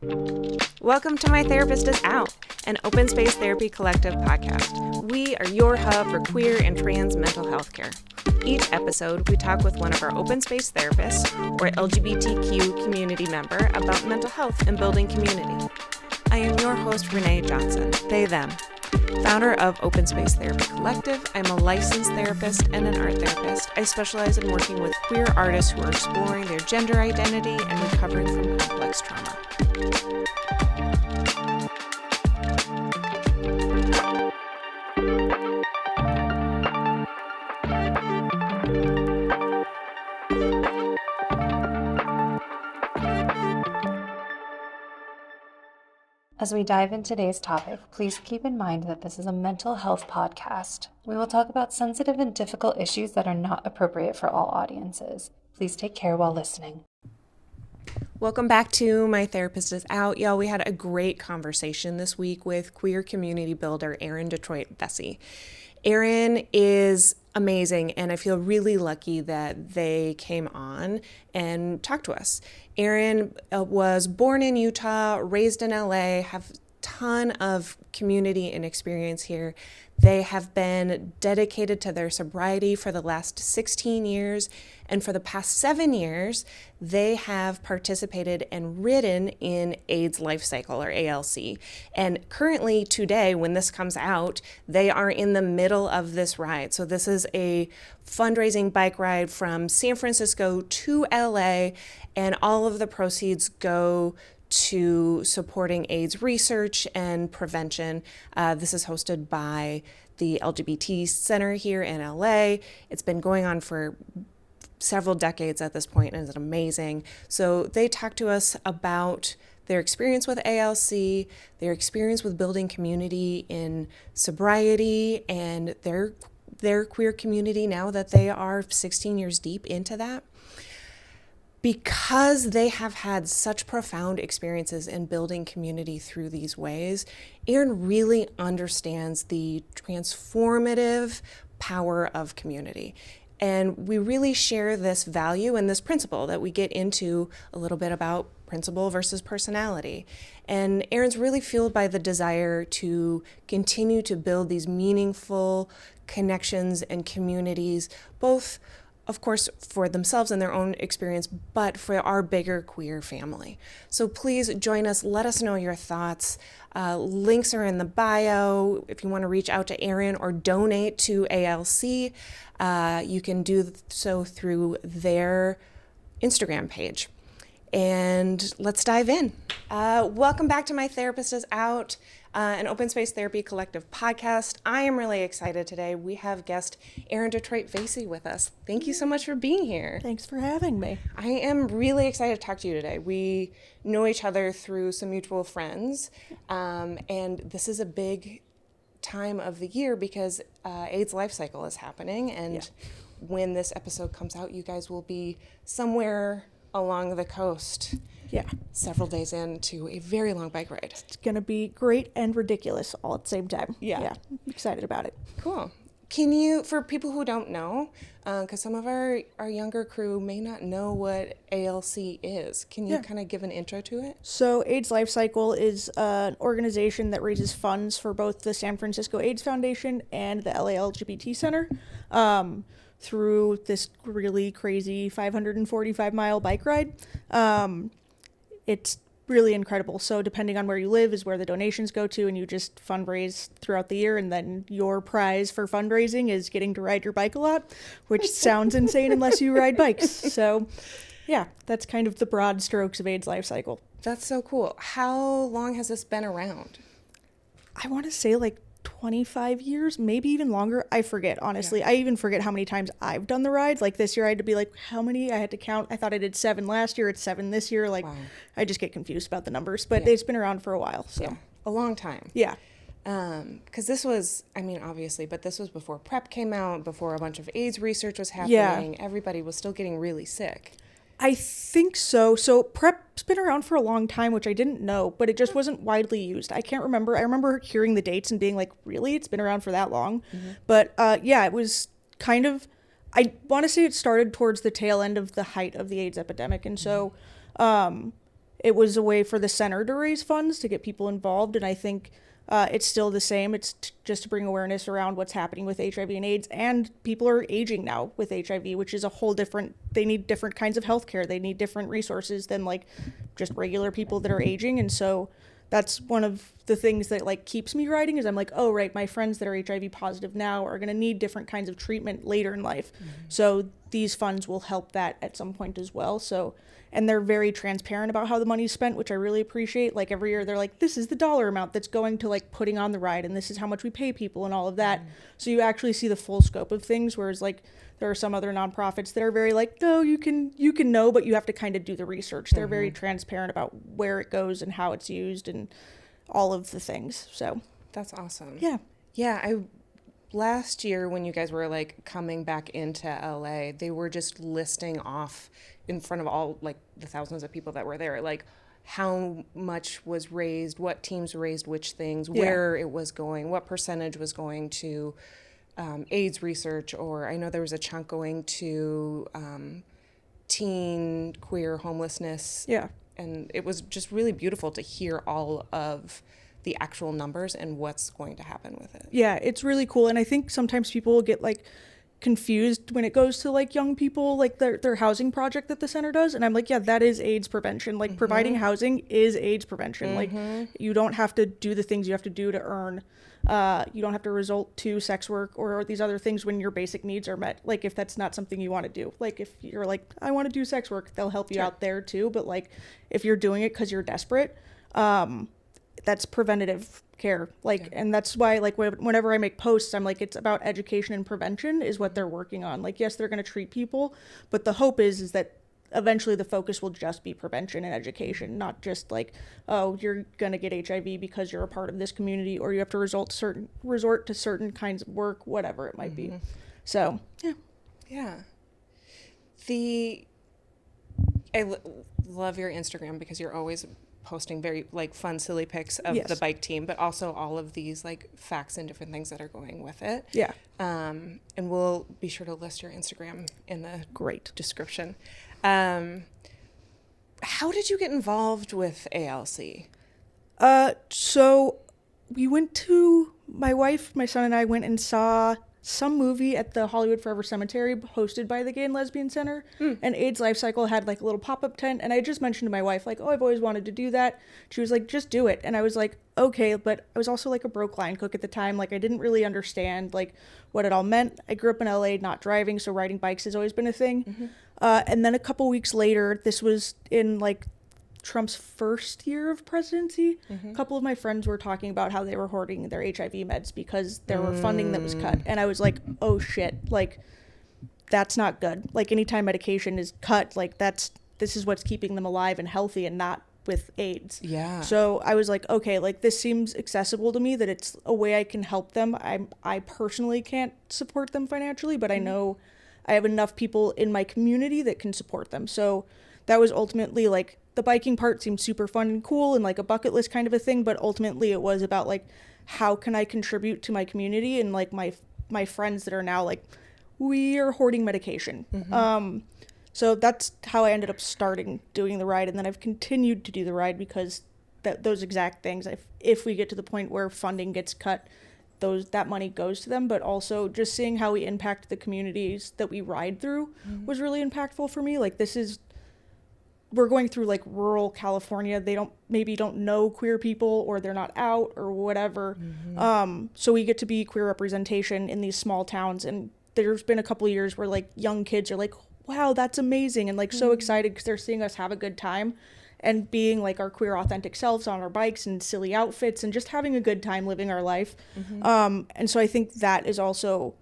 Welcome to My Therapist is Out, an open space therapy collective podcast. We are your hub for queer and trans mental health care. Each episode, we talk with one of our open space therapists or LGBTQ community member about mental health and building community. I am your host, Renae Johnson, they, them. Founder of Open Space Therapy Collective, I'm a licensed therapist and an art therapist. I specialize in working with queer artists who are exploring their gender identity and recovering from complex trauma. As we dive into today's topic, please keep in mind that this is a mental health podcast. We will talk about sensitive and difficult issues that are not appropriate for all audiences. Please take care while listening. Welcome back to My Therapist is Out. Y'all, we had a great conversation this week with queer community builder Erin Detroit-Vesey. Erin is amazing, and I feel really lucky that they came on and talked to us. Erin was born in Utah, raised in LA, have a ton of community and experience here. They have been dedicated to their sobriety for the last 16 years, and for the past 7 years, they have participated and ridden in AIDS Lifecycle, or ALC. And currently, today, when this comes out, they are in the middle of this ride. So this is a fundraising bike ride from San Francisco to LA, and all of the proceeds go to supporting AIDS research and prevention. This is hosted by the LGBT Center here in LA. It's been going on for several decades at this point, and it's amazing. So they talked to us about their experience with ALC, their experience with building community in sobriety, and their queer community now that they are 16 years deep into that. Because they have had such profound experiences in building community through these ways, Erin really understands the transformative power of community. And we really share this value and this principle that we get into a little bit about principle versus personality. And Erin's really fueled by the desire to continue to build these meaningful connections and communities, both of course, for themselves and their own experience, but for our bigger queer family. So please join us. Let us know your thoughts. Links are in the bio. If you want to reach out to Erin or donate to ALC, you can do so through their Instagram page. And let's dive in. Welcome back to My Therapist is Out, an open space therapy collective podcast. I am really excited today. We have guest Erin Detroit-Vesey with us. Thank you so much for being here. Thanks for having me. I am really excited to talk to you today. We know each other through some mutual friends, and this is a big time of the year because AIDS Lifecycle is happening, and when this episode comes out, you guys will be somewhere along the coast. Yeah. Several days into a very long bike ride. It's going to be great and ridiculous all at the same time. Yeah. I'm excited about it. Cool. Can you, for people who don't know, because some of our younger crew may not know what ALC is, can you kind of give an intro to it? So AIDS Lifecycle is an organization that raises funds for both the San Francisco AIDS Foundation and the LA LGBT Center through this really crazy 545-mile bike ride. It's really incredible. So depending on where you live is where the donations go to, and you just fundraise throughout the year, and then your prize for fundraising is getting to ride your bike a lot, which sounds insane unless you ride bikes. So yeah, that's kind of the broad strokes of AIDS Lifecycle. That's so cool. How long has this been around? I want to say like 25 years, maybe even longer. I forget, honestly. I even forget how many times I've done the rides. Like this year I had to be like, how many? I had to count. I thought I did 7 last year. It's 7 this year. Like, wow. I just get confused about the numbers, but it's been around for a while. So a long time. Yeah. Because this was, I mean, obviously, but this was before PrEP came out, before a bunch of AIDS research was happening. Everybody was still getting really sick. I think so. So PrEP's been around for a long time, which I didn't know, but it just wasn't widely used. I can't remember. I remember hearing the dates and being like, really? It's been around for that long? Mm-hmm. But it was kind of, I want to say it started towards the tail end of the height of the AIDS epidemic. And so it was a way for the center to raise funds to get people involved. And I think it's still the same. It's just to bring awareness around what's happening with HIV and AIDS. And people are aging now with HIV, which is a whole different, they need different kinds of healthcare. They need different resources than like just regular people that are aging. And so that's one of the things that like keeps me writing, is I'm like, oh, right, my friends that are HIV positive now are going to need different kinds of treatment later in life. So these funds will help that at some point as well. So, and they're very transparent about how the money's spent, which I really appreciate. Like every year they're like, this is the dollar amount that's going to like putting on the ride, and this is how much we pay people and all of that. So you actually see the full scope of things, whereas like there are some other nonprofits that are very like, no, you can know, but you have to kind of do the research. They're very transparent about where it goes and how it's used and all of the things. So that's awesome. Yeah. Last year when you guys were like coming back into LA, they were just listing off in front of all like the thousands of people that were there, like how much was raised, what teams raised which things, where it was going, what percentage was going to AIDS research, or I know there was a chunk going to teen queer homelessness. Yeah. And it was just really beautiful to hear all of the actual numbers and what's going to happen with it. Yeah, it's really cool. And I think sometimes people will get like confused when it goes to like young people, like their housing project that the center does. And I'm like, yeah, that is AIDS prevention. Like providing housing is AIDS prevention. Like you don't have to do the things you have to do to earn. You don't have to resort to sex work or these other things when your basic needs are met. Like if that's not something you want to do, like if you're like, I want to do sex work, they'll help you out there too. But like if you're doing it because you're desperate, that's preventative care. Like, and that's why like whenever I make posts, I'm like, it's about education and prevention is what they're working on. Like, yes, they're going to treat people, but the hope is that eventually the focus will just be prevention and education, not just like, oh, you're going to get HIV because you're a part of this community, or you have to resort to certain kinds of work, whatever it might be. So, yeah. Love your Instagram because you're always posting very like fun, silly pics of the bike team, but also all of these like facts and different things that are going with it. Yeah. And we'll be sure to list your Instagram in the description. How did you get involved with ALC? So we went to, my wife, my son and I went and saw some movie at the Hollywood Forever Cemetery hosted by the Gay and Lesbian Center, and AIDS Lifecycle had like a little pop-up tent, and I just mentioned to my wife like, oh, I've always wanted to do that. She was like, just do it. And I was like, okay, but I was also like a broke line cook at the time. Like I didn't really understand like what it all meant. I grew up in LA not driving, so riding bikes has always been a thing. And then a couple weeks later, this was in like Trump's first year of presidency, a couple of my friends were talking about how they were hoarding their HIV meds because there were funding that was cut. And I was like, oh shit, like that's not good. Like anytime medication is cut, like this is what's keeping them alive and healthy and not with AIDS. Yeah. So I was like, okay, like this seems accessible to me, that it's a way I can help them. I personally can't support them financially, but I know I have enough people in my community that can support them. So that was ultimately like, the biking part seemed super fun and cool and like a bucket list kind of a thing, but ultimately it was about like, how can I contribute to my community and like my friends that are now like, we are hoarding medication. So that's how I ended up starting doing the ride, and then I've continued to do the ride because those exact things, if we get to the point where funding gets cut, that money goes to them, but also just seeing how we impact the communities that we ride through was really impactful for me. Like we're going through like rural California. They don't know queer people, or they're not out or whatever. So we get to be queer representation in these small towns. And there's been a couple of years where like young kids are like, wow, that's amazing. And like so excited because they're seeing us have a good time and being like our queer authentic selves on our bikes and silly outfits and just having a good time living our life. And so I think that is also,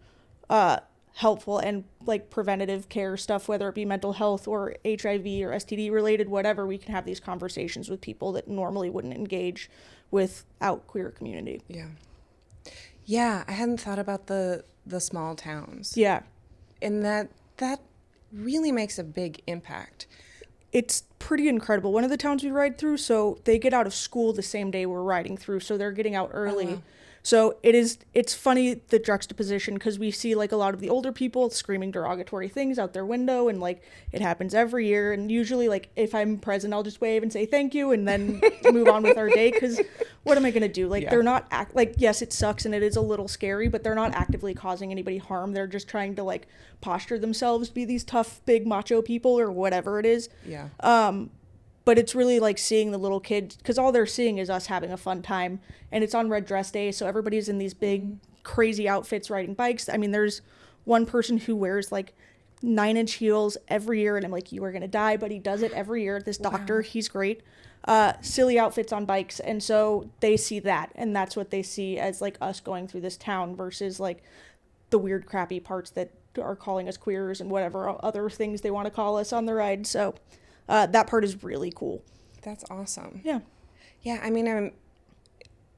helpful, and like preventative care stuff, whether it be mental health or HIV or STD related, whatever, we can have these conversations with people that normally wouldn't engage without queer community. Yeah, I hadn't thought about the small towns. Yeah. And that really makes a big impact. It's pretty incredible. One of the towns we ride through, so they get out of school the same day we're riding through, so they're getting out early. So it's funny, the juxtaposition, because we see like a lot of the older people screaming derogatory things out their window, and like it happens every year. And usually, like, if I'm present, I'll just wave and say thank you and then move on with our day, because what am I going to do? Like, they're not like, yes, it sucks and it is a little scary, but they're not actively causing anybody harm. They're just trying to like posture themselves to be these tough, big macho people or whatever it is. Yeah. But it's really like seeing the little kids, because all they're seeing is us having a fun time. And it's on Red Dress Day, so everybody's in these big, crazy outfits riding bikes. I mean, there's one person who wears like 9-inch heels every year, and I'm like, you are going to die, but he does it every year. This doctor, he's great. Silly outfits on bikes. And so they see that, and that's what they see as like us going through this town versus like the weird, crappy parts that are calling us queers and whatever other things they want to call us on the ride. So that part is really cool. That's awesome. Yeah. Yeah, I mean,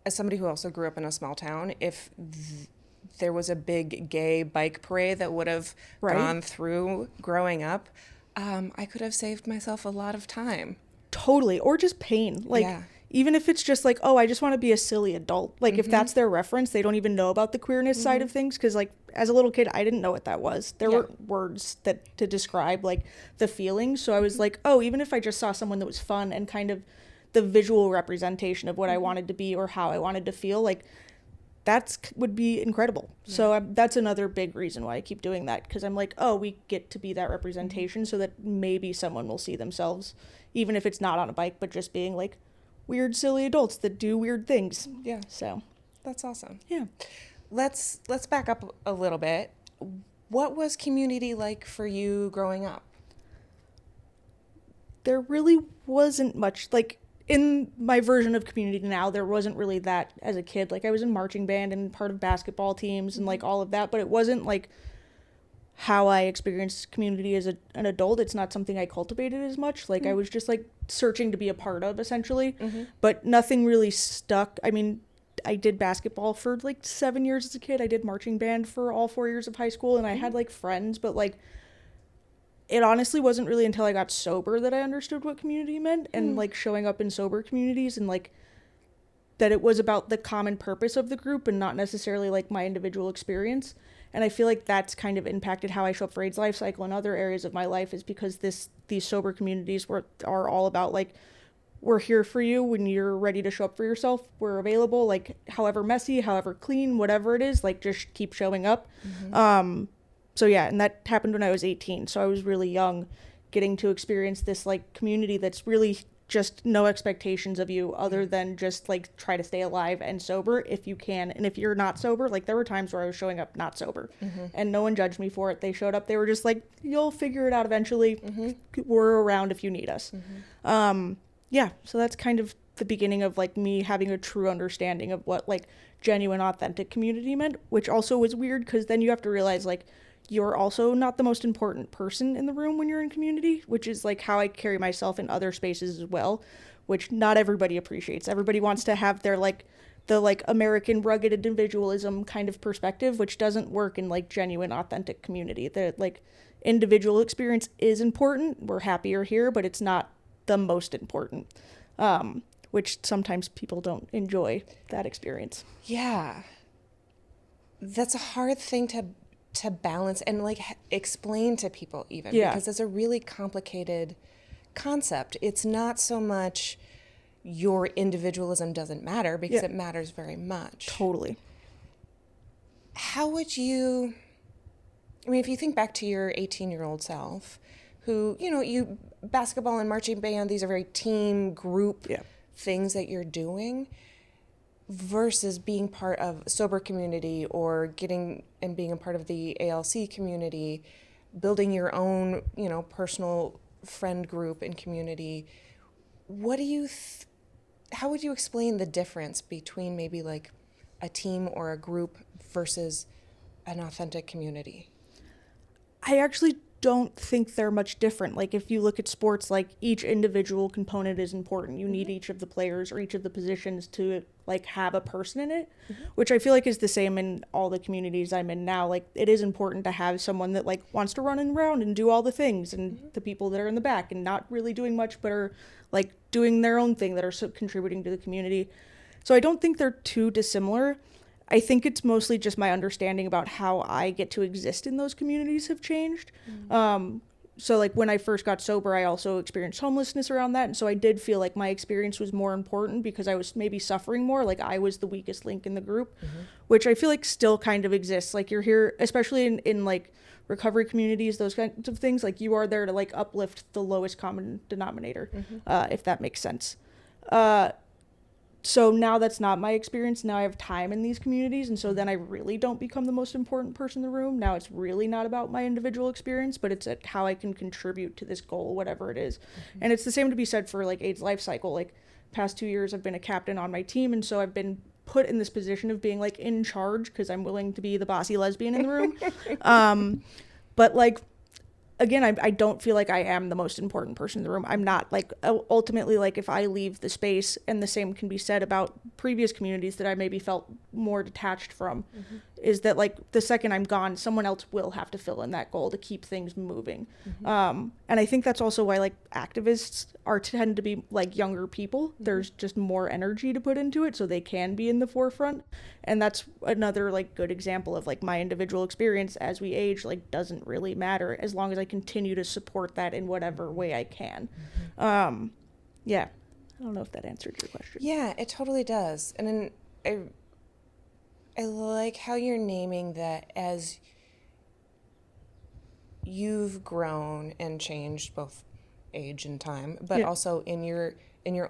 as somebody who also grew up in a small town, if there was a big gay bike parade that would have gone through growing up, I could have saved myself a lot of time. Totally. Or just pain. Like, even if it's just like, oh, I just want to be a silly adult. Like, if that's their reference, they don't even know about the queerness side of things. Because, like, as a little kid, I didn't know what that was. There were words that to describe, like, the feelings. So I was like, oh, even if I just saw someone that was fun and kind of the visual representation of what I wanted to be or how I wanted to feel, like, would be incredible. So that's another big reason why I keep doing that. Because I'm like, oh, we get to be that representation so that maybe someone will see themselves, even if it's not on a bike, but just being, like, weird, silly adults that do weird things. Yeah. So that's awesome. Yeah. Let's back up a little bit. What was community like for you growing up? There really wasn't much. Like, in my version of community now, there wasn't really that as a kid. Like, I was in marching band and part of basketball teams and like all of that, but it wasn't like how I experienced community as an adult. It's not something I cultivated as much. Like, I was just like searching to be a part of, essentially, but nothing really stuck. I mean, I did basketball for like 7 years as a kid. I did marching band for all 4 years of high school, and I had like friends, but like it honestly wasn't really until I got sober that I understood what community meant, and like showing up in sober communities, and like that it was about the common purpose of the group and not necessarily like my individual experience. And I feel like that's kind of impacted how I show up for AIDS Lifecycle and other areas of my life, is because these sober communities are all about like, we're here for you when you're ready to show up for yourself. We're available, like however messy, however clean, whatever it is, like just keep showing up. So yeah, and that happened when I was 18. So I was really young, getting to experience this like community that's really just no expectations of you other than just like try to stay alive and sober if you can. And if you're not sober, like there were times where I was showing up not sober and no one judged me for it. They showed up, they were just like, you'll figure it out eventually. We're around if you need us. Yeah, so that's kind of the beginning of like me having a true understanding of what like genuine, authentic community meant, which also was weird because then you have to realize like you're also not the most important person in the room when you're in community, which is like how I carry myself in other spaces as well, which not everybody appreciates. Everybody wants to have their like the like American rugged individualism kind of perspective, which doesn't work in like genuine, authentic community. The like individual experience is important. We're happier here, but it's not the most important, which sometimes people don't enjoy that experience. Yeah. That's a hard thing to balance and like explain to people even, because it's a really complicated concept. It's not so much your individualism doesn't matter, because it matters very much. Totally. How would you, I mean, if you think back to your 18-year-old self, who, you know, you basketball and marching band, these are very team group things that you're doing, versus being part of sober community or getting and being a part of the ALC community, building your own, you know, personal friend group and community. What do you, how would you explain the difference between maybe like a team or a group versus an authentic community? I actually don't think they're much different. Like if you look at sports, like each individual component is important. You need each of the players or each of the positions to like have a person in it, which I feel like is the same in all the communities I'm in now. Like it is important to have someone that like wants to run around and do all the things, and the people that are in the back and not really doing much but are like doing their own thing that are contributing to the community. So I don't think they're too dissimilar. I think it's mostly just my understanding about how I get to exist in those communities have changed. So like when I first got sober, I also experienced homelessness around that. And so I did feel like my experience was more important because I was maybe suffering more. Like I was the weakest link in the group, which I feel like still kind of exists. Like you're here, especially in like recovery communities, those kinds of things, like you are there to like uplift the lowest common denominator, if that makes sense. So now that's not my experience. Now I have time in these communities. And so then I really don't become the most important person in the room. Now it's really not about my individual experience, but it's how I can contribute to this goal, whatever it is. And it's the same to be said for like AIDS Lifecycle. Like past 2 years, I've been a captain on my team. And so I've been put in this position of being like in charge because I'm willing to be the bossy lesbian in the room. But like, again, I don't feel like I am the most important person in the room. I'm not. Like, ultimately, like, if I leave the space, and the same can be said about previous communities that I maybe felt more detached from, is that, like, the second I'm gone, someone else will have to fill in that goal to keep things moving. And I think that's also why, like, activists tend to be, like, younger people. There's just more energy to put into it, so they can be in the forefront. And that's another, like, good example of, like, my individual experience as we age, like, doesn't really matter as long as I continue to support that in whatever way I can. Yeah. I don't know if that answered your question. Yeah, it totally does. And then I like how you're naming that as you've grown and changed, both age and time, but also in your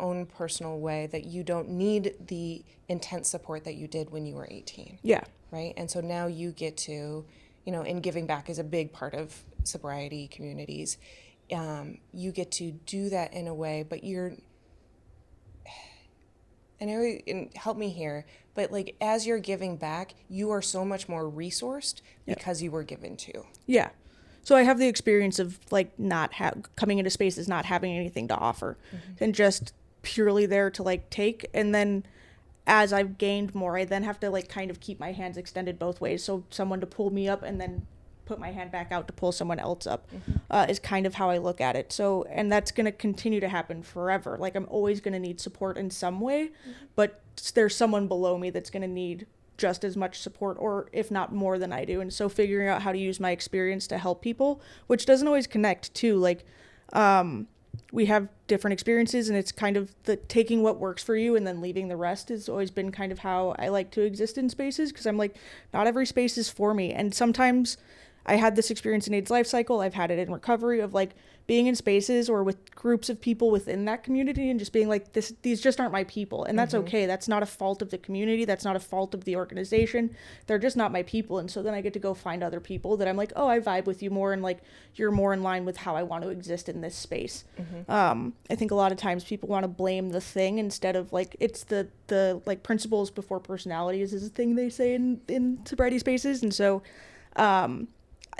own personal way, that you don't need the intense support that you did when you were 18. Yeah. Right? And so now you get to, and giving back is a big part of sobriety communities. You get to do that in a way, but and help me here, but like as you're giving back, you are so much more resourced because you were given to. Yeah. So I have the experience of like not coming into spaces, not having anything to offer, and just purely there to like take. And then as I've gained more, I then have to like kind of keep my hands extended both ways. So someone to pull me up and then put my hand back out to pull someone else up is kind of how I look at it. So, and that's going to continue to happen forever. Like I'm always going to need support in some way, but there's someone below me that's going to need just as much support, or if not more than I do. And so figuring out how to use my experience to help people, which doesn't always connect to like, we have different experiences, and it's kind of the taking what works for you and then leaving the rest has always been kind of how I like to exist in spaces. Cause I'm like, not every space is for me. And sometimes I had this experience in AIDS Lifecycle. I've had it in recovery of like being in spaces or with groups of people within that community and just being like, these just aren't my people. And that's okay. That's not a fault of the community. That's not a fault of the organization. They're just not my people. And so then I get to go find other people that I'm like, oh, I vibe with you more. And like, you're more in line with how I want to exist in this space. I think a lot of times people want to blame the thing instead of like, it's the like principles before personalities is a thing they say in sobriety spaces. And so,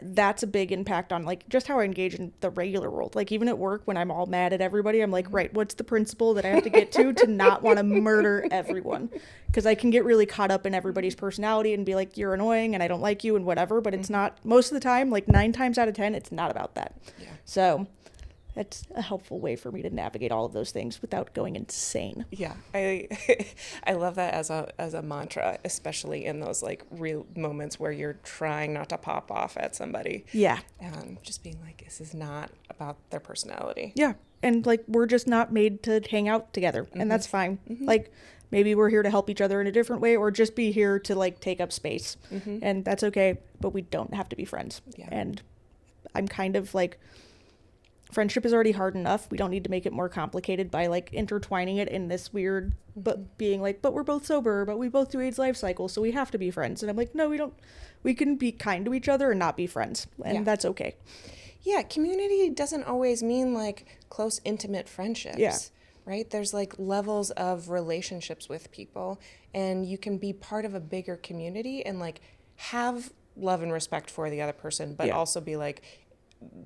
that's a big impact on like just how I engage in the regular world. Like even at work when I'm all mad at everybody, I'm like, right, what's the principle that I have to get to not want to murder everyone? Because I can get really caught up in everybody's personality and be like, you're annoying and I don't like you and whatever, but it's not, most of the time, like 9 times out of 10, it's not about that. Yeah. So that's a helpful way for me to navigate all of those things without going insane. Yeah, I love that as a mantra, especially in those like real moments where you're trying not to pop off at somebody. Yeah. Just being like, this is not about their personality. Yeah, and like we're just not made to hang out together, and that's fine. Like maybe we're here to help each other in a different way, or just be here to like take up space, and that's okay. But we don't have to be friends. Yeah. And I'm kind of like, friendship is already hard enough. We don't need to make it more complicated by like intertwining it in this weird, but being like, but we're both sober, but we both do AIDS Lifecycle, so we have to be friends. And I'm like, no, we don't. We can be kind to each other and not be friends, and that's okay. Yeah, community doesn't always mean like close, intimate friendships. Yeah. Right? There's like levels of relationships with people, and you can be part of a bigger community and like have love and respect for the other person, but also be like,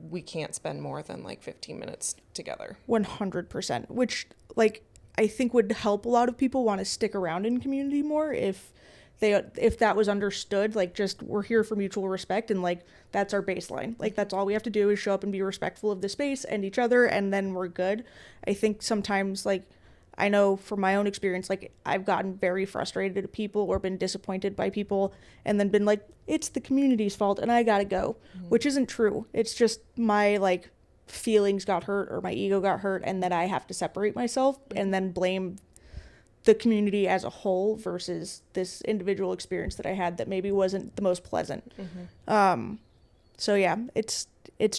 we can't spend more than like 15 minutes together. 100%, which like I think would help a lot of people want to stick around in community more if that was understood, like just we're here for mutual respect and like that's our baseline. Like that's all we have to do is show up and be respectful of the space and each other, and then we're good. I think sometimes like I know from my own experience, like I've gotten very frustrated at people or been disappointed by people and then been like, it's the community's fault and I gotta go, which isn't true. It's just my like feelings got hurt or my ego got hurt and then I have to separate myself and then blame the community as a whole versus this individual experience that I had that maybe wasn't the most pleasant. So yeah, it's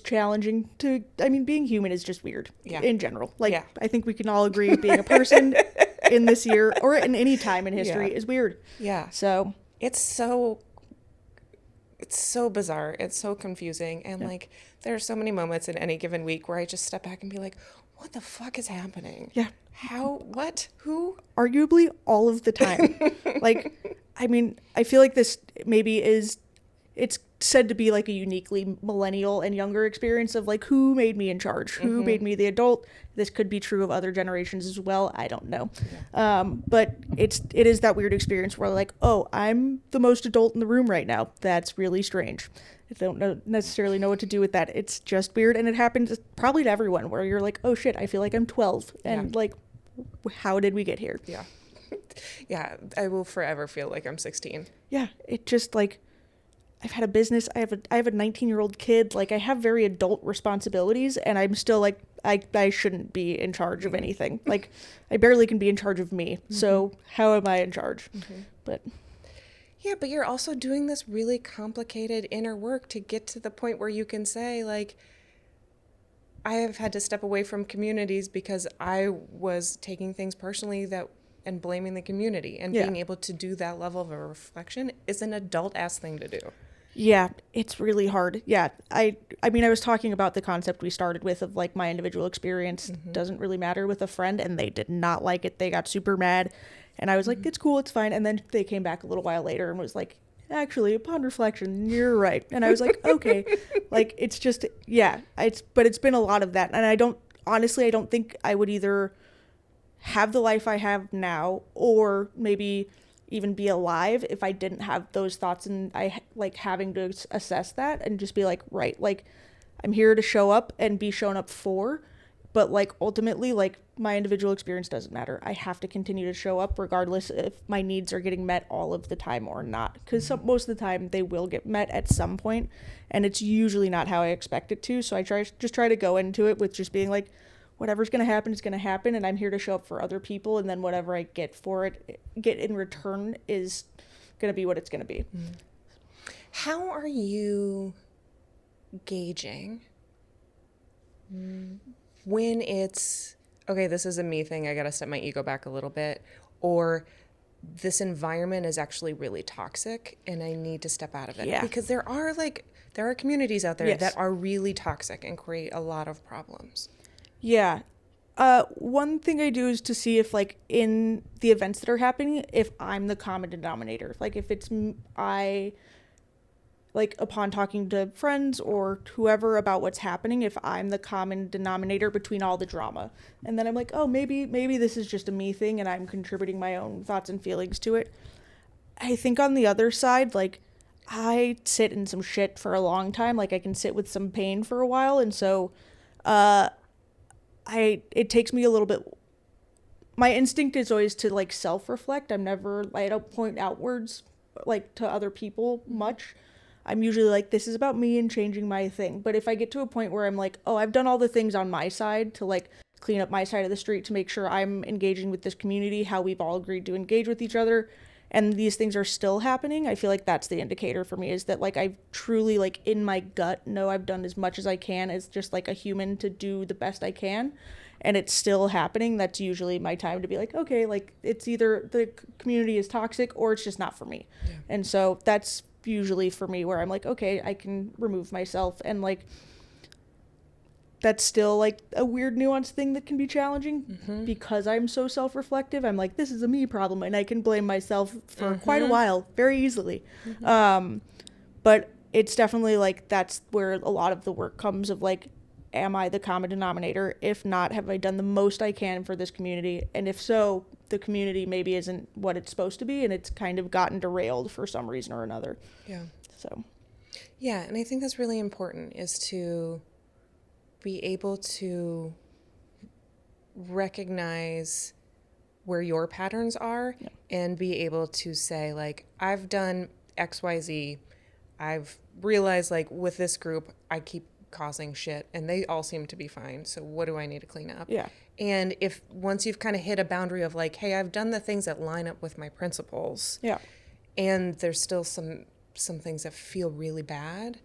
challenging to, I mean, being human is just weird in general. Like, I think we can all agree being a person in this year or in any time in history is weird. Yeah. So it's so bizarre. It's so confusing. And like, there are so many moments in any given week where I just step back and be like, what the fuck is happening? Yeah. How, what, who? Arguably all of the time. Like, I mean, I feel like this maybe it's said to be like a uniquely millennial and younger experience of like, who made me in charge? Who made me the adult? This could be true of other generations as well. I don't know. But it is that weird experience where like, oh, I'm the most adult in the room right now. That's really strange. I don't necessarily know what to do with that. It's just weird. And it happens probably to everyone where you're like, oh shit, I feel like I'm 12. And like, how did we get here? Yeah. Yeah. I will forever feel like I'm 16. Yeah. It just like, I've had a business. I have a 19-year-old kid. Like I have very adult responsibilities and I'm still like, I shouldn't be in charge of anything. Like I barely can be in charge of me. So how am I in charge? But yeah, but you're also doing this really complicated inner work to get to the point where you can say like, I have had to step away from communities because I was taking things personally and blaming the community, and being able to do that level of a reflection is an adult ass thing to do. Yeah, it's really hard. Yeah, I mean, I was talking about the concept we started with of like my individual experience doesn't really matter with a friend, and they did not like it. They got super mad, and I was like, it's cool, it's fine. And then they came back a little while later and was like, actually, upon reflection, you're right. And I was like, okay, like it's just, but it's been a lot of that. And I don't think I would either have the life I have now or maybe even be alive if I didn't have those thoughts and I like having to assess that and just be like, right, like I'm here to show up and be shown up for, but like ultimately like my individual experience doesn't matter. I have to continue to show up regardless if my needs are getting met all of the time or not, because most of the time they will get met at some point and it's usually not how I expect it to. So I try to go into it with just being like, whatever's going to happen is going to happen, and I'm here to show up for other people, and then whatever I get in return is going to be what it's going to be. How are you gauging when it's, okay, this is a me thing, I got to step my ego back a little bit, or this environment is actually really toxic and I need to step out of it? Yeah. Because there are communities out there that are really toxic and create a lot of problems. Yeah. One thing I do is to see if, like, in the events that are happening, if I'm the common denominator. Like, if it's like, upon talking to friends or whoever about what's happening, if I'm the common denominator between all the drama. And then I'm like, oh, maybe this is just a me thing and I'm contributing my own thoughts and feelings to it. I think on the other side, like, I sit in some shit for a long time. Like, I can sit with some pain for a while. And so, it takes me a little bit, my instinct is always to like self-reflect. I don't point outwards like to other people much. I'm usually like, this is about me and changing my thing. But if I get to a point where I'm like, oh, I've done all the things on my side to like clean up my side of the street to make sure I'm engaging with this community, how we've all agreed to engage with each other, and these things are still happening, I feel like that's the indicator for me, is that like I truly like in my gut know I've done as much as I can as just like a human to do the best I can, and it's still happening. That's usually my time to be like, okay, like it's either the community is toxic or it's just not for me. Yeah. And so that's usually for me where I'm like, okay, I can remove myself. And like that's still like a weird nuanced thing that can be challenging because I'm so self-reflective. I'm like, this is a me problem, and I can blame myself for quite a while very easily. But it's definitely like that's where a lot of the work comes of like, am I the common denominator? If not, have I done the most I can for this community? And if so, the community maybe isn't what it's supposed to be, and it's kind of gotten derailed for some reason or another. Yeah. So. Yeah, and I think that's really important, is to be able to recognize where your patterns are and be able to say, like, I've done XYZ. I've realized, like, with this group, I keep causing shit and they all seem to be fine. So what do I need to clean up? Yeah. And if once you've kind of hit a boundary of like, hey, I've done the things that line up with my principles. Yeah. And there's still some things that feel really bad,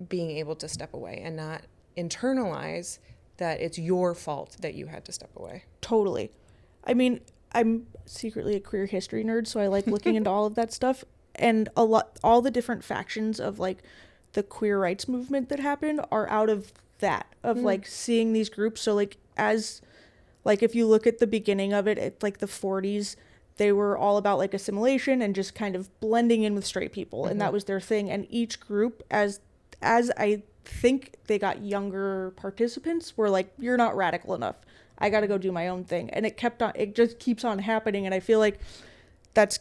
being able to step away and not internalize that it's your fault that you had to step away. Totally. I mean, I'm secretly a queer history nerd, so I like looking into all of that stuff. And all the different factions of like the queer rights movement that happened are out of that, of like seeing these groups. So like if you look at the beginning of it, it's like the 40s, they were all about like assimilation and just kind of blending in with straight people. And that was their thing. And each group, as I think they got younger participants, were like, you're not radical enough. I got to go do my own thing. And it just keeps on happening. And I feel like that's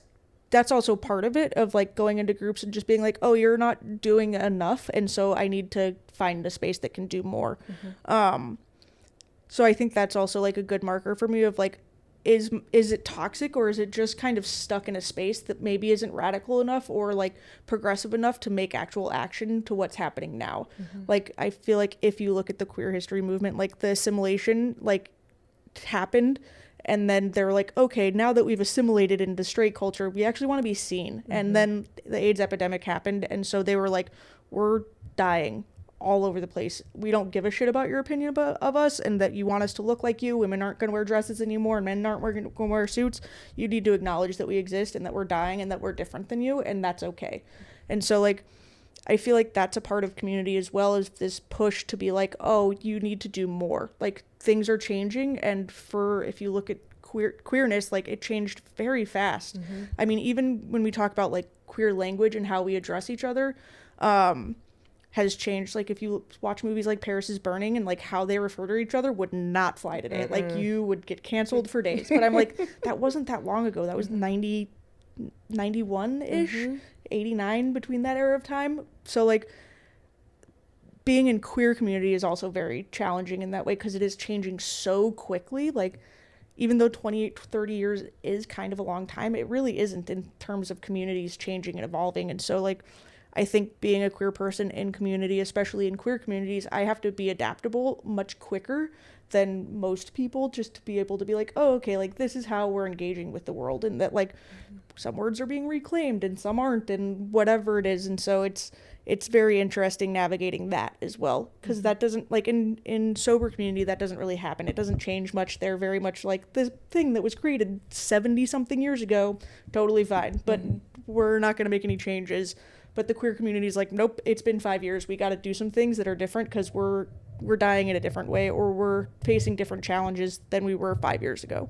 also part of it, of like going into groups and just being like, oh, you're not doing enough. And so I need to find a space that can do more. So I think that's also like a good marker for me of like, is it toxic, or is it just kind of stuck in a space that maybe isn't radical enough or like progressive enough to make actual action to what's happening now? Like, I feel like if you look at the queer history movement, like the assimilation like happened, and then they're like, okay, now that we've assimilated into straight culture, we actually want to be seen. And then the AIDS epidemic happened, and so they were like, we're dying all over the place. We don't give a shit about your opinion of us, and that you want us to look like you. Women aren't going to wear dresses anymore, and men aren't going to wear suits. You need to acknowledge that we exist and that we're dying and that we're different than you, and that's okay. And so like, I feel like that's a part of community as well, as this push to be like, oh, you need to do more. Like, things are changing, and if you look at queerness, like, it changed very fast. I mean, even when we talk about like queer language and how we address each other, has changed. Like, if you watch movies like Paris is Burning, and like how they refer to each other would not fly today. Like, you would get canceled for days. But I'm like, that wasn't that long ago. That was 91-ish, 89, between that era of time. So like, being in queer community is also very challenging in that way, because it is changing so quickly. Like, even though 28-30 years is kind of a long time, it really isn't in terms of communities changing and evolving. And so like, I think being a queer person in community, especially in queer communities, I have to be adaptable much quicker than most people, just to be able to be like, oh, okay, like, this is how we're engaging with the world, and that like some words are being reclaimed and some aren't, and whatever it is. And so it's very interesting navigating that as well, because that doesn't, like, in sober community, that doesn't really happen. It doesn't change much. They're very much like, this thing that was created 70 something years ago, totally fine, but we're not going to make any changes. But the queer community is like, nope, it's been 5 years. We got to do some things that are different, because we're dying in a different way, or we're facing different challenges than we were 5 years ago.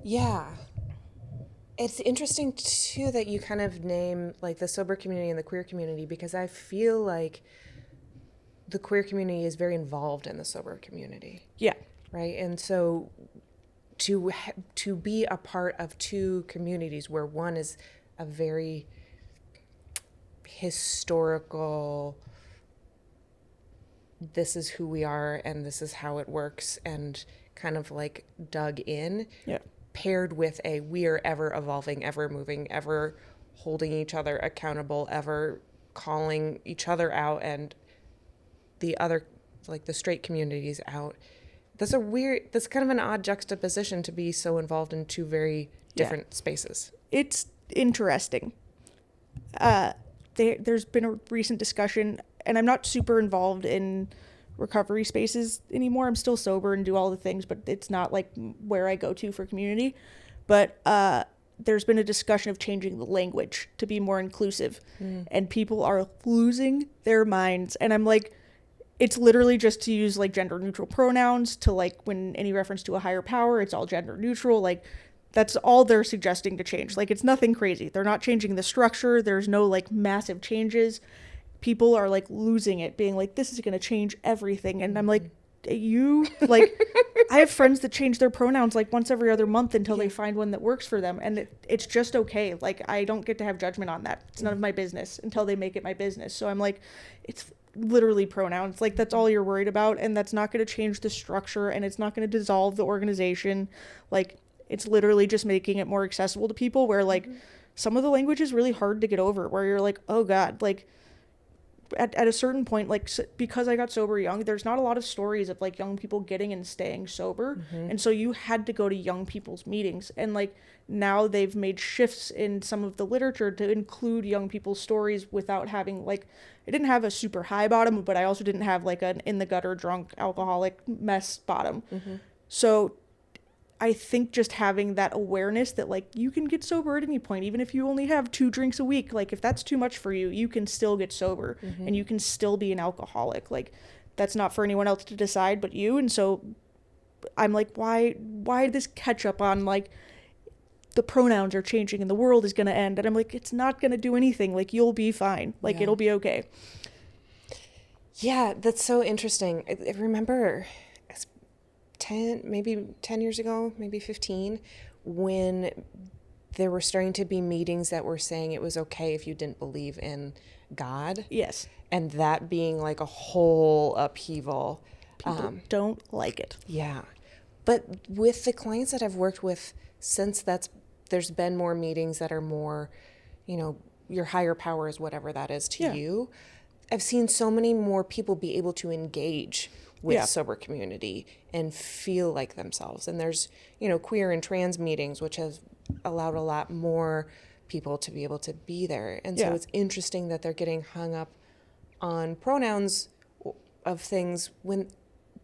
Yeah. It's interesting, too, that you kind of name like the sober community and the queer community, because I feel like the queer community is very involved in the sober community. Yeah. Right. And so to be a part of two communities where one is a very historical, this is who we are and this is how it works, and kind of like dug in, paired with a we are ever evolving, ever moving, ever holding each other accountable, ever calling each other out and the other, like the straight communities out. That's kind of an odd juxtaposition to be so involved in two very different spaces. It's interesting. There's been a recent discussion, and I'm not super involved in recovery spaces anymore. I'm still sober and do all the things, but it's not like where I go to for community. But there's been a discussion of changing the language to be more inclusive, and people are losing their minds. And I'm like, it's literally just to use like gender neutral pronouns, to like, when any reference to a higher power, it's all gender neutral. Like, that's all they're suggesting to change. Like, it's nothing crazy. They're not changing the structure. There's no like massive changes. People are like losing it, being like, this is going to change everything. And I'm like, you like, I have friends that change their pronouns like once every other month until they find one that works for them. And it's just okay. Like, I don't get to have judgment on that. It's none of my business until they make it my business. So I'm like, it's literally pronouns. Like, that's all you're worried about. And that's not going to change the structure, and it's not going to dissolve the organization. Like, It's literally just making it more accessible to people, where like some of the language is really hard to get over, where you're like, oh God, like at a certain point, like because I got sober young, there's not a lot of stories of like young people getting and staying sober. And so you had to go to young people's meetings, and like now they've made shifts in some of the literature to include young people's stories without having like, I didn't have a super high bottom, but I also didn't have like an in the gutter drunk alcoholic mess bottom. So I think just having that awareness that like you can get sober at any point, even if you only have 2 drinks a week, like if that's too much for you, you can still get sober and you can still be an alcoholic. Like that's not for anyone else to decide but you. And so I'm like, why this catch up on like the pronouns are changing and the world is going to end? And I'm like, it's not going to do anything. Like you'll be fine. Like it'll be okay. Yeah, that's so interesting. I remember 10 years ago, maybe 15, when there were starting to be meetings that were saying it was okay if you didn't believe in God. Yes. And that being like a whole upheaval. People don't like it. Yeah. But with the clients that I've worked with since there's been more meetings that are more, you know, your higher power is whatever that is to you. I've seen so many more people be able to engage with sober community and feel like themselves. And there's, you know, queer and trans meetings, which has allowed a lot more people to be able to be there. And so it's interesting that they're getting hung up on pronouns of things when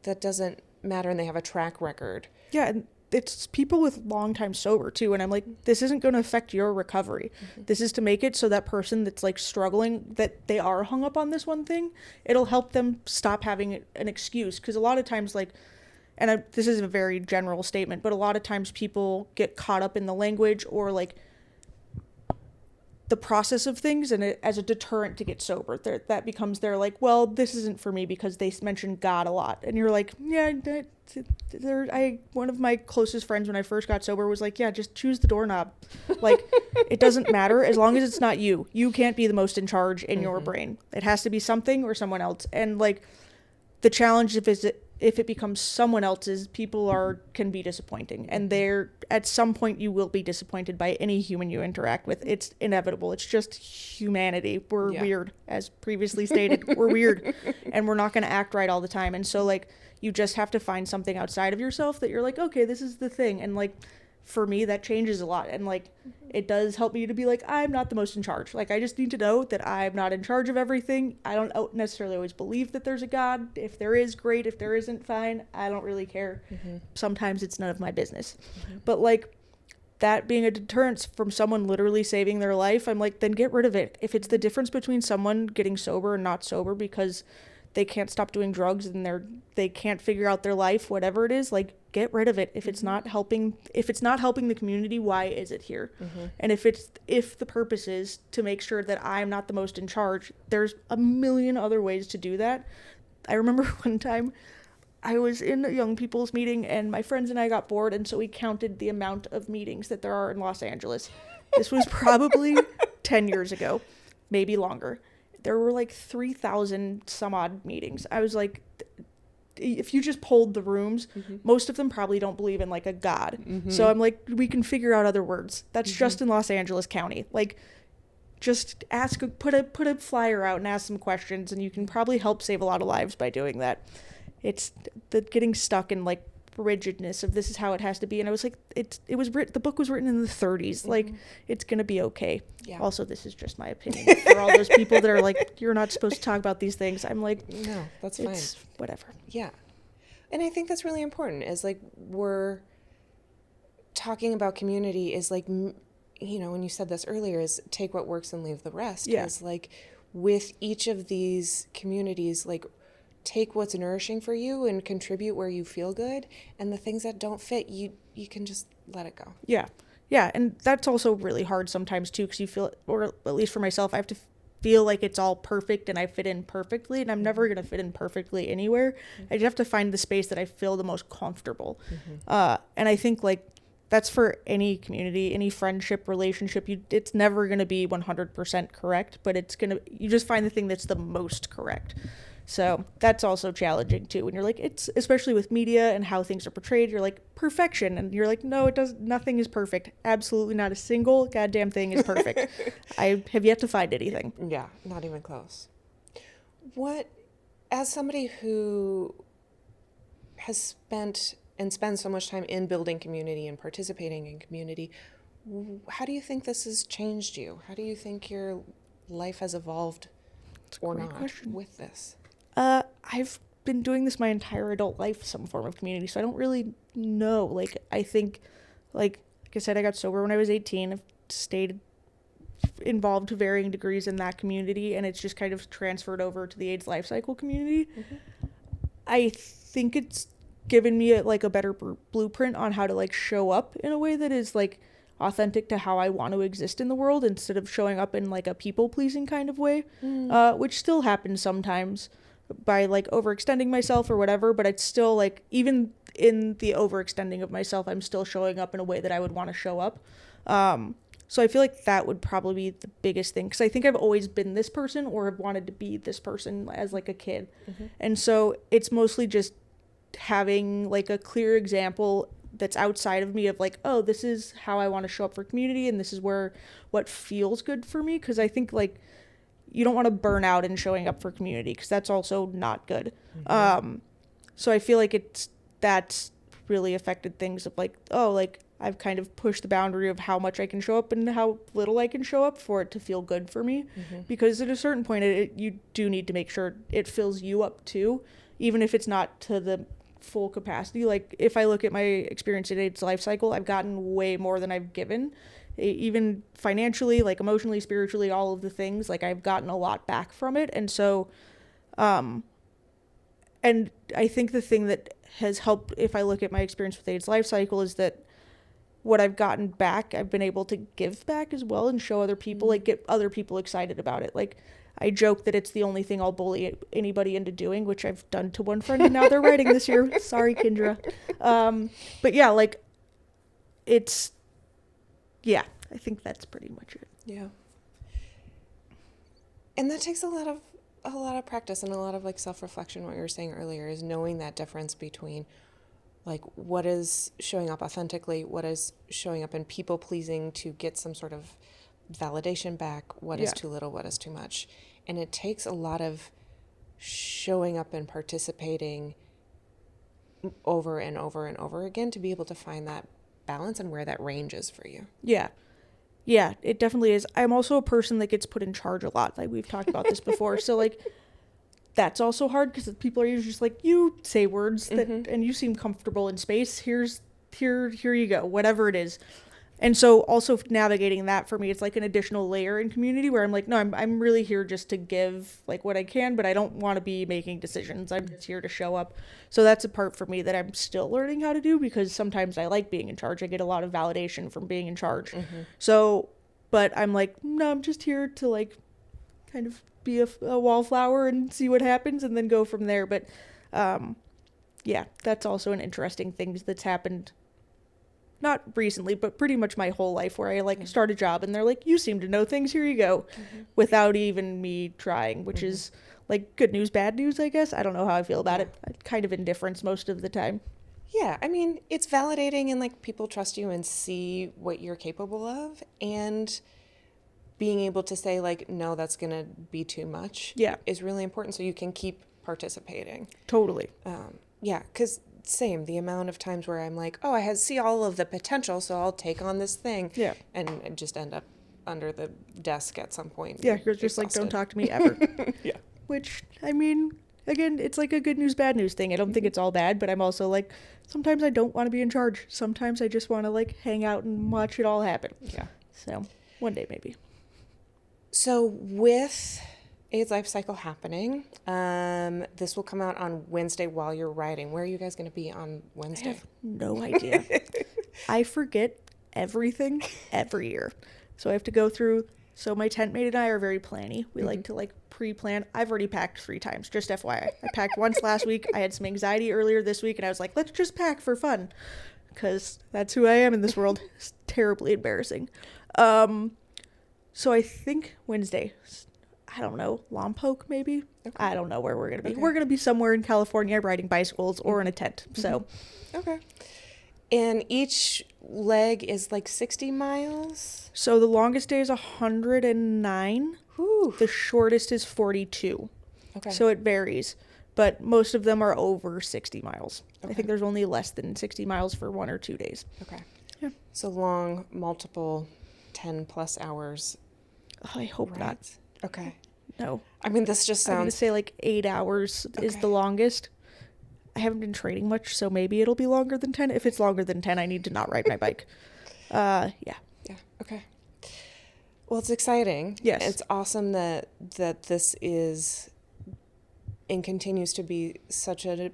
that doesn't matter, and they have a track record. Yeah, and it's people with long time sober too, and I'm like, this isn't going to affect your recovery. This is to make it so that person that's like struggling, that they are hung up on this one thing, it'll help them stop having an excuse. Because a lot of times, like, and this is a very general statement, but a lot of times people get caught up in the language or like the process of things, and as a deterrent to get sober, that becomes their like, well, this isn't for me because they mention God a lot. And you're like, yeah, one of my closest friends when I first got sober was like, yeah, just choose the doorknob. Like, it doesn't matter as long as it's not you. You can't be the most in charge in your brain. It has to be something or someone else. And like the challenge if it becomes someone else's, people can be disappointing, and at some point you will be disappointed by any human you interact with. It's inevitable. It's just humanity. We're weird, as previously stated. We're weird, and we're not going to act right all the time. And so like you just have to find something outside of yourself that you're like, okay, this is the thing. And like for me, that changes a lot, and like it does help me to be like, I'm not the most in charge. Like I just need to know that I'm not in charge of everything. I don't necessarily always believe that there's a God. If there is, great. If there isn't, fine. I don't really care. Sometimes it's none of my business. But like that being a deterrence from someone literally saving their life, I'm like, then get rid of it. If it's the difference between someone getting sober and not sober because they can't stop doing drugs and they can't figure out their life, whatever it is, like get rid of it. If it's not helping the community, why is it here? And if the purpose is to make sure that I'm not the most in charge, there's a million other ways to do that. I remember one time I was in a young people's meeting and my friends and I got bored, and so we counted the amount of meetings that there are in Los Angeles. This was probably 10 years ago, maybe longer. There were like 3,000 some odd meetings. I was like, if you just polled the rooms, most of them probably don't believe in like a God. So I'm like, we can figure out other words. That's just in Los Angeles County. Like, just put a flyer out and ask some questions, and you can probably help save a lot of lives by doing that. It's the getting stuck in like rigidness of this is how it has to be. And I was like, the book was written in the 30s. Like, it's gonna be okay. Also, this is just my opinion. For all those people that are like, you're not supposed to talk about these things, I'm like, no, that's fine. It's whatever. Yeah. And I think that's really important, is like, we're talking about community is like, you know, when you said this earlier, is take what works and leave the rest. Is like with each of these communities, like, take what's nourishing for you and contribute where you feel good, and the things that don't fit, you can just let it go. Yeah, and that's also really hard sometimes too, because you feel, or at least for myself, I have to feel like it's all perfect and I fit in perfectly, and I'm never gonna fit in perfectly anywhere. I just have to find the space that I feel the most comfortable. And I think like that's for any community, any friendship, relationship. It's never gonna be 100% correct, but you just find the thing that's the most correct. So that's also challenging too. When you're like, it's especially with media and how things are portrayed, you're like perfection. And you're like, no, nothing is perfect. Absolutely not a single goddamn thing is perfect. I have yet to find anything. Yeah, not even close. What, as somebody who has spent and spends so much time in building community and participating in community, how do you think this has changed you? How do you think your life has evolved or not with this? I've been doing this my entire adult life, some form of community, so I don't really know. Like, I think, like I said, I got sober when I was 18. I've stayed involved to varying degrees in that community, and it's just kind of transferred over to the AIDS Lifecycle community. I think it's given me a better blueprint on how to like show up in a way that is like authentic to how I want to exist in the world, instead of showing up in like a people-pleasing kind of way, which still happens sometimes by like overextending myself or whatever, but it's still like, even in the overextending of myself, I'm still showing up in a way that I would want to show up. So I feel like that would probably be the biggest thing, because I think I've always been this person or have wanted to be this person as like a kid. And so it's mostly just having like a clear example that's outside of me of like, oh, this is how I want to show up for community, and this is what feels good for me. Because I think like you don't want to burn out in showing up for community, because that's also not good. So I feel like that's really affected things of like, oh, like I've kind of pushed the boundary of how much I can show up and how little I can show up for it to feel good for me. Because at a certain point, you do need to make sure it fills you up too, even if it's not to the full capacity. Like, if I look at my experience at AIDS Lifecycle, I've gotten way more than I've given, even financially, like emotionally, spiritually, all of the things. Like, I've gotten a lot back from it. And so, and I think the thing that has helped, if I look at my experience with AIDS Lifecycle, is that what I've gotten back, I've been able to give back as well and show other people, like get other people excited about it. Like, I joke that it's the only thing I'll bully anybody into doing, which I've done to one friend, and now they're writing this year. Sorry, Kendra. But yeah, like, I think that's pretty much it. Yeah. And that takes a lot of practice and a lot of like self-reflection. What you were saying earlier is knowing that difference between like what is showing up authentically, what is showing up in people pleasing to get some sort of validation back, what is too little, what is too much. And it takes a lot of showing up and participating over and over and over again to be able to find that balance and where that range is for you. Yeah, it definitely is. I'm also a person that gets put in charge a lot. Like, we've talked about this before. So like, that's also hard, because people are usually just like, you say words that and you seem comfortable in space. Here you go, whatever it is. And so also navigating that for me, it's like an additional layer in community where I'm like, no, I'm really here just to give like what I can, but I don't want to be making decisions. I'm just here to show up. So that's a part for me that I'm still learning how to do, because sometimes I like being in charge. I get a lot of validation from being in charge. So, but I'm like, no, I'm just here to like kind of be a wallflower and see what happens and then go from there. But yeah, that's also an interesting thing that's happened. Not recently, but pretty much my whole life, where I like start a job and they're like, you seem to know things, here you go, without even me trying, which is like good news, bad news, I guess. I don't know how I feel about it. Kind of indifference most of the time. Yeah, I mean, it's validating and like people trust you and see what you're capable of, and being able to say like, no, that's going to be too much is really important, so you can keep participating. Totally. Yeah, because same, the amount of times where I'm like, oh, I see all of the potential, so I'll take on this thing. Yeah. And just end up under the desk at some point. Yeah, you're just exhausted. Like, don't talk to me ever. Yeah. Which, I mean, again, it's like a good news, bad news thing. I don't think it's all bad, but I'm also like, sometimes I don't want to be in charge. Sometimes I just want to like hang out and watch it all happen. Yeah. So, one day maybe. So with AIDS Lifecycle happening, this will come out on Wednesday while you're writing. Where are you guys going to be on Wednesday? I have no idea. I forget everything every year. So I have to go through. So my tent mate and I are very planny. We like to like pre-plan. I've already packed 3 times, just FYI. I packed once last week. I had some anxiety earlier this week, and I was like, let's just pack for fun, because that's who I am in this world. It's terribly embarrassing. So I think Wednesday. I don't know, Lompoc maybe. Okay. I don't know where we're gonna be. Okay. We're gonna be somewhere in California riding bicycles or in a tent. So, okay. And each leg is like 60 miles. So the longest day is 109. Whew. The shortest is 42. Okay. So it varies, but most of them are over 60 miles. Okay. I think there's only less than 60 miles for 1 or 2 days. Okay. Yeah. So long, multiple 10 plus hours. Oh, I hope not. Okay. No. I mean, this just sounds... I'm going to say like 8 hours is the longest. I haven't been training much, so maybe it'll be longer than 10. If it's longer than 10, I need to not ride my bike. Yeah. Yeah. Okay. Well, it's exciting. Yes. It's awesome that this is and continues to be such a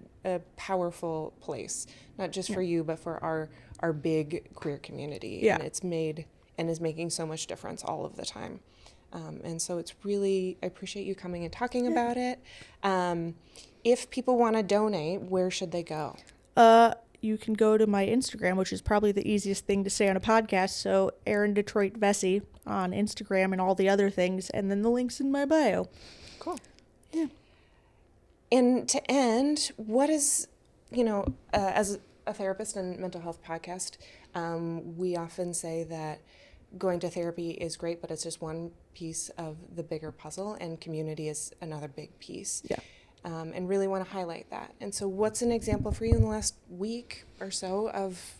powerful place, not just for you, but for our big queer community. Yeah. And it's made and is making so much difference all of the time. And so it's really, I appreciate you coming and talking about it. If people want to donate, where should they go? You can go to my Instagram, which is probably the easiest thing to say on a podcast. So Erin Detroit-Vesey on Instagram and all the other things, and then the link's in my bio. Cool. Yeah. And to end, what is, as a therapist and mental health podcast, we often say that going to therapy is great, but it's just one piece of the bigger puzzle, and community is another big piece. Yeah. And really want to highlight that. And so what's an example for you in the last week or so of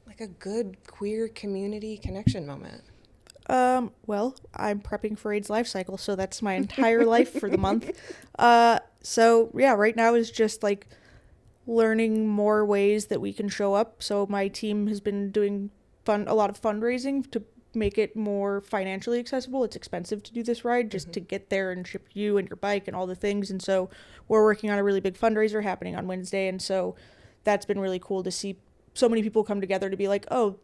like a good queer community connection moment? Well, I'm prepping for AIDS Lifecycle, so that's my entire life for the month. So yeah, right now is just like learning more ways that we can show up. So my team has been doing a lot of fundraising to make it more financially accessible. It's expensive to do this ride just to get there and ship you and your bike and all the things. And so we're working on a really big fundraiser happening on Wednesday. And so that's been really cool to see so many people come together to be like, oh,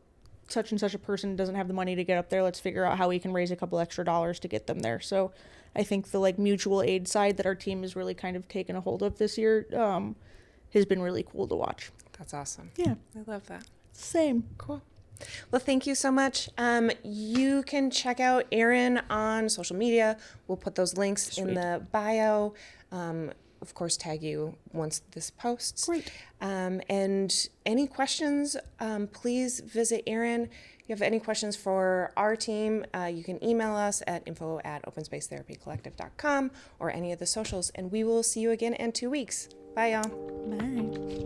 such and such a person doesn't have the money to get up there. Let's figure out how we can raise a couple extra dollars to get them there. So I think the like mutual aid side that our team has really kind of taken a hold of this year has been really cool to watch. That's awesome. Yeah. I love that. Same. Cool. Well, thank you so much. You can check out Erin on social media. We'll put those links in the bio. Of course, tag you once this posts. Great. And any questions, please visit Erin. If you have any questions for our team, you can email us at info@openspacetherapycollective.com or any of the socials. And we will see you again in 2 weeks. Bye, y'all. Bye.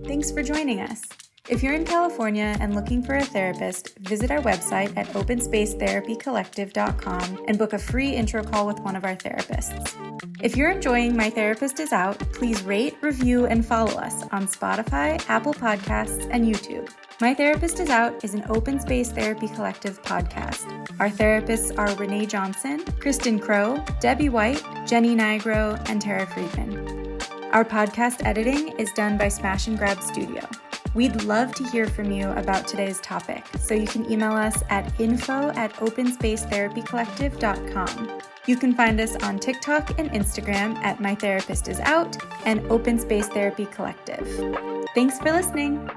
Thanks for joining us. If you're in California and looking for a therapist, visit our website at openspacetherapycollective.com and book a free intro call with one of our therapists. If you're enjoying My Therapist Is Out, please rate, review, and follow us on Spotify, Apple Podcasts, and YouTube. My Therapist Is Out is an Open Space Therapy Collective podcast. Our therapists are Renae Johnson, Kristen Crow, Debbie White, Jenny Nigro, and Tara Friedman. Our podcast editing is done by Smash and Grab Studio. We'd love to hear from you about today's topic, so you can email us at info@openspacetherapycollective.com. You can find us on TikTok and Instagram at My Therapist Is Out and Open Space Therapy Collective. Thanks for listening.